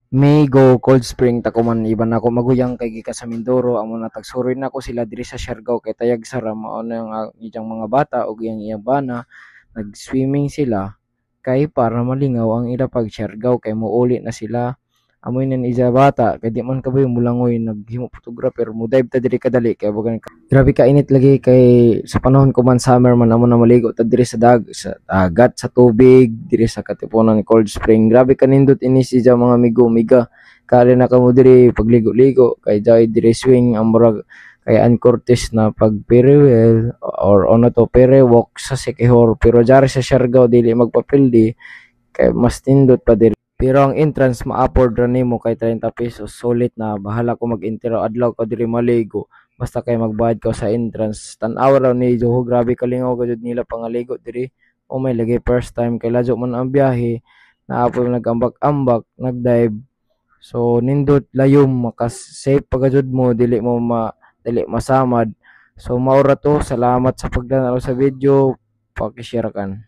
May go Cold Spring takuman iban ako maguyang kay gika sa Mindoro amo na tagsuroy na ko sila diri sa Siargao kay tayag sara mao na yung iyang mga bata ug iyang bana nag-swimming sila kay para malingaw ang ila pag Siargao kay muuli na sila amoy nan isa bata kay di man kabayo mulangoy naghimo photographer mo dive ta diri kadali kay bagan grabe ka init lagi kay sa panahon ko man summer man amo na maligo ta diri sa dagat sa tubig diri sa katipunan ni Cold Spring grabe kanindot ini siya mga migo-miga kali na kamo diri pagligo-ligo kay jay diri swing ang murag kay Ann Curtis na pag Perewell or ono to Perewalk sa Siquijor pero jari sa Siargao dili magpapildi kay mas tindot pa diri pero ang entrance ma-afford ra nimo kay 30 pesos sulit na bahala ko mag-intero adlaw ka diri maligo basta kay magbayad ka sa entrance tan-aw raw ni Joho grabe kalingaw gud nila pangaligo diri o may lagi first time kay lajo man ang biyahe naapoy nagambak-ambak nagdive so nindot layom makas safe pagajud mo dili masamad so maura to salamat sa pagdanaw sa video paki-share kan